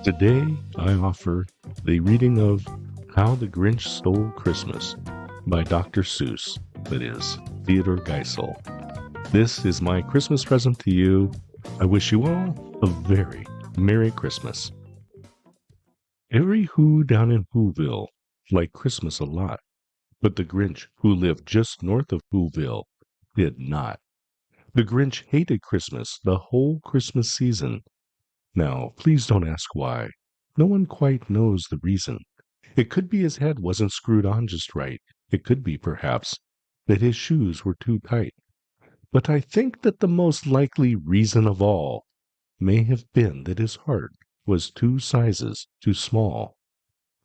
Today, I offer the reading of How the Grinch Stole Christmas by Dr. Seuss, that is, Theodore Geisel. This is my Christmas present to you. I wish you all a very Merry Christmas. Every Who down in Whoville liked Christmas a lot, but the Grinch, who lived just north of Whoville, did not. The Grinch hated Christmas the whole Christmas season. Now, please don't ask why. No one quite knows the reason. It could be his head wasn't screwed on just right. It could be, perhaps, that his shoes were too tight. But I think that the most likely reason of all may have been that his heart was 2 sizes too small.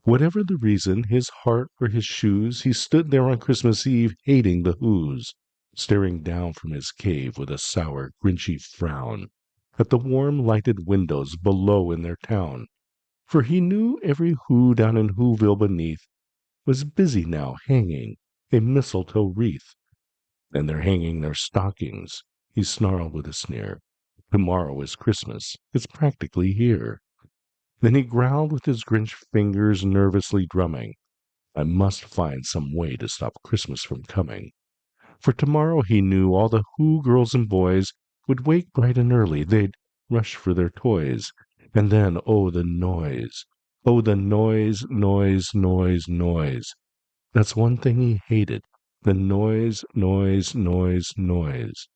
Whatever the reason, his heart or his shoes, he stood there on Christmas Eve hating the Whos, staring down from his cave with a sour, grinchy frown at the warm lighted windows below in their town, for he knew every Who down in Whoville beneath was busy now hanging a mistletoe wreath. And they're hanging their stockings, he snarled with a sneer. Tomorrow is Christmas, it's practically here. Then he growled with his Grinch fingers nervously drumming. I must find some way to stop Christmas from coming. For tomorrow he knew all the Who girls and boys would wake bright and early, they'd rush for their toys, and then, oh, the noise! Oh, the noise, noise, noise, noise! That's one thing he hated, the noise, noise, noise, noise.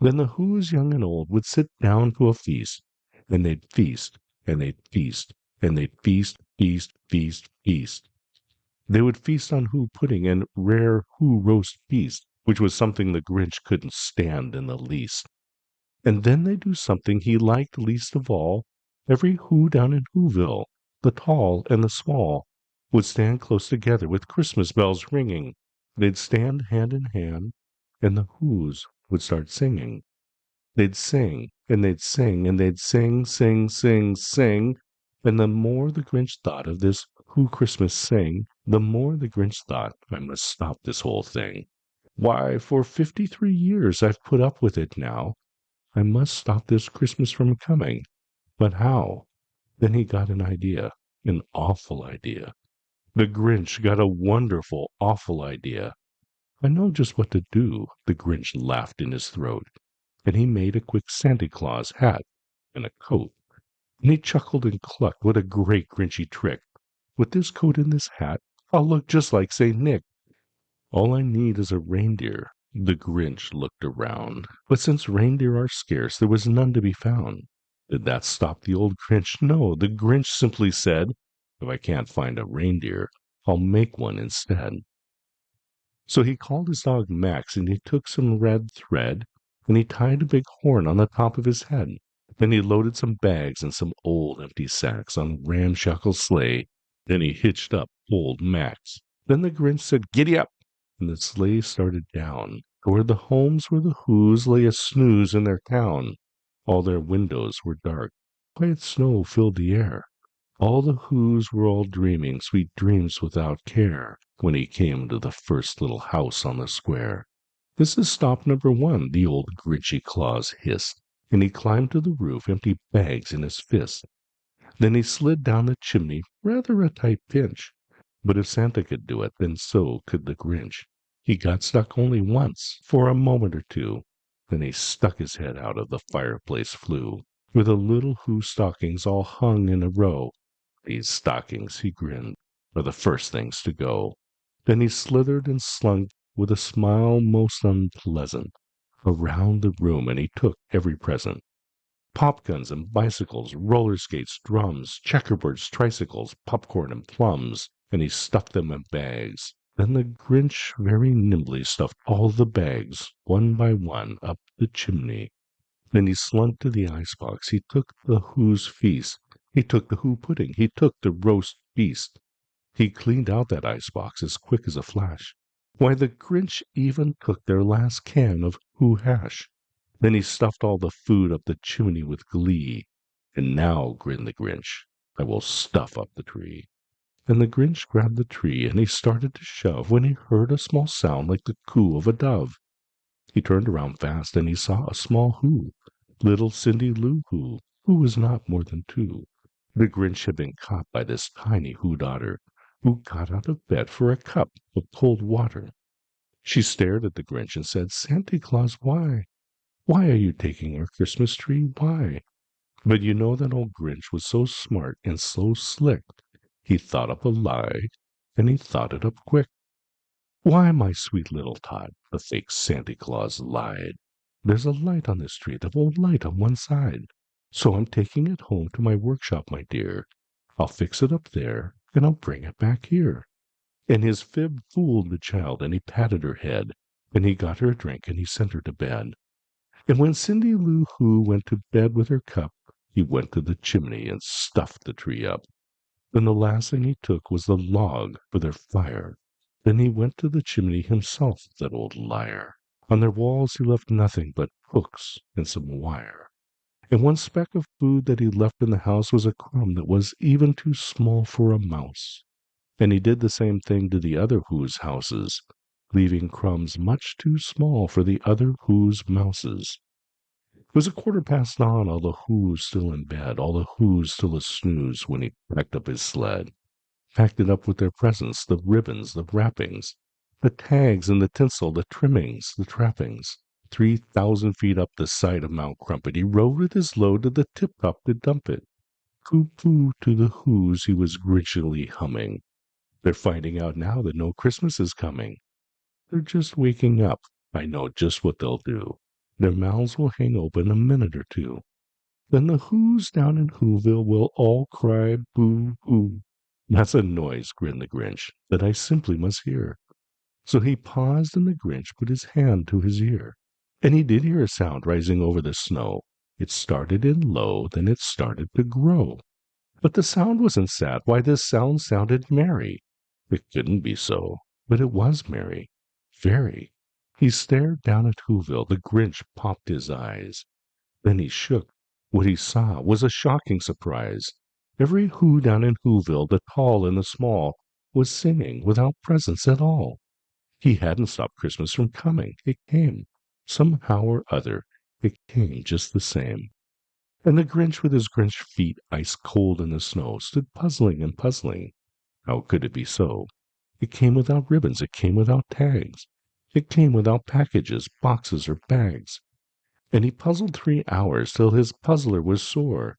Then the Whos, young and old, would sit down to a feast, and they'd feast, and they'd feast, and they'd feast, feast, feast, feast. They would feast on Who pudding and rare Who roast beast, which was something the Grinch couldn't stand in the least. And then they'd do something he liked least of all. Every Who down in Whoville, the tall and the small, would stand close together with Christmas bells ringing. They'd stand hand in hand, and the Whos would start singing. They'd sing, and they'd sing, and they'd sing, sing, sing, sing. And the more the Grinch thought of this Who Christmas sing, the more the Grinch thought, I must stop this whole thing. Why, for 53 years I've put up with it now. I must stop this Christmas from coming. But how? Then he got an idea, an awful idea. The Grinch got a wonderful, awful idea. I know just what to do, the Grinch laughed in his throat, and he made a quick Santa Claus hat and a coat. And he chuckled and clucked, what a great Grinchy trick. With this coat and this hat, I'll look just like St. Nick. All I need is a reindeer. The Grinch looked around, but since reindeer are scarce, there was none to be found. Did that stop the old Grinch? No, the Grinch simply said, if I can't find a reindeer, I'll make one instead. So he called his dog Max, and he took some red thread, and he tied a big horn on the top of his head. Then he loaded some bags and some old empty sacks on a ramshackle sleigh. Then he hitched up old Max. Then the Grinch said, "Giddy up!" And the sleigh started down toward the homes where the Whos lay a snooze in their town. All their windows were dark. Quiet snow filled the air. All the Whos were all dreaming sweet dreams without care when he came to the first little house on the square. "This is stop number 1, the old Grinchy Claus hissed, and he climbed to the roof, empty bags in his fist. Then he slid down the chimney, rather a tight pinch. But if Santa could do it, then so could the Grinch. He got stuck only once, for a moment or two. Then he stuck his head out of the fireplace flue, where the little Who stockings all hung in a row. These stockings, he grinned, are the first things to go. Then he slithered and slunk, with a smile most unpleasant, around the room, and he took every present. Pop guns and bicycles, roller skates, drums, checkerboards, tricycles, popcorn and plums, and he stuffed them in bags. Then the Grinch very nimbly stuffed all the bags, one by one, up the chimney. Then he slunk to the icebox. He took the Who's feast. He took the Who pudding. He took the roast beast. He cleaned out that icebox as quick as a flash. Why, the Grinch even took their last can of Who hash. Then he stuffed all the food up the chimney with glee. And now, grinned the Grinch, I will stuff up the tree. And the Grinch grabbed the tree, and he started to shove, when he heard a small sound like the coo of a dove. He turned around fast, and he saw a small Who, little Cindy Lou Who was not more than 2. The Grinch had been caught by this tiny Who daughter, who got out of bed for a cup of cold water. She stared at the Grinch and said, "Santa Claus, why? Why are you taking our Christmas tree? Why?" But you know that old Grinch was so smart and so slick. He thought up a lie, and he thought it up quick. "Why, my sweet little tot," the fake Santa Claus lied, "there's a light on this tree that won't light on one side. So I'm taking it home to my workshop, my dear. I'll fix it up there, and I'll bring it back here." And his fib fooled the child, and he patted her head, and he got her a drink, and he sent her to bed. And when Cindy Lou Who went to bed with her cup, he went to the chimney and stuffed the tree up. Then the last thing he took was the log for their fire. Then he went to the chimney himself, that old liar. On their walls he left nothing but hooks and some wire. And one speck of food that he left in the house was a crumb that was even too small for a mouse. And he did the same thing to the other Who's houses, leaving crumbs much too small for the other Who's mouses. It was 9:15, all the Who's still in bed, all the Who's still a-snooze when he packed up his sled. Packed it up with their presents, the ribbons, the wrappings, the tags and the tinsel, the trimmings, the trappings. 3,000 feet up the side of Mount Crumpet, he rode with his load to the tip-top to dump it. Coo-poo to the Who's he was grinchily humming. They're finding out now that no Christmas is coming. They're just waking up. I know just what they'll do. Their mouths will hang open a minute or two. Then the Who's down in Whoville will all cry boo-hoo. "That's a noise," grinned the Grinch, "that I simply must hear." So he paused, and the Grinch put his hand to his ear. And he did hear a sound rising over the snow. It started in low, then it started to grow. But the sound wasn't sad. Why, this sound sounded merry. It couldn't be so, but it was merry. Very. He stared down at Whoville. The Grinch popped his eyes. Then he shook. What he saw was a shocking surprise. Every Who down in Whoville, the tall and the small, was singing without presents at all. He hadn't stopped Christmas from coming. It came. Somehow or other, it came just the same. And the Grinch, with his Grinch feet ice cold in the snow, stood puzzling and puzzling. How could it be so? It came without ribbons. It came without tags. It came without packages, boxes, or bags. And he puzzled 3 hours till his puzzler was sore.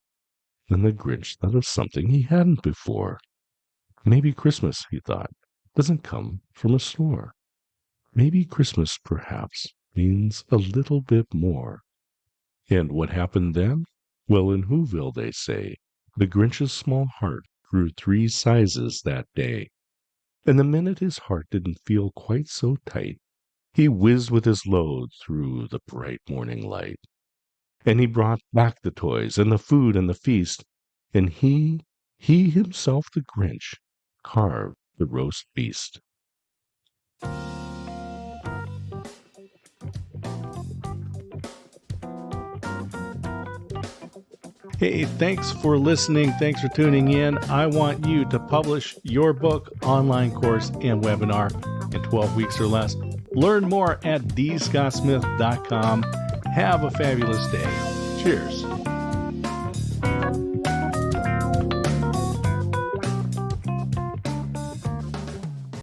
Then the Grinch thought of something he hadn't before. Maybe Christmas, he thought, doesn't come from a store. Maybe Christmas, perhaps, means a little bit more. And what happened then? Well, in Whoville, they say, the Grinch's small heart grew 3 sizes that day. And the minute his heart didn't feel quite so tight, he whizzed with his load through the bright morning light. And he brought back the toys and the food and the feast, and he himself, the Grinch, carved the roast beast. Hey, thanks for listening. Thanks for tuning in. I want you to publish your book, online course, and webinar in 12 weeks or less. Learn more at thescottsmith.com. Have a fabulous day. Cheers.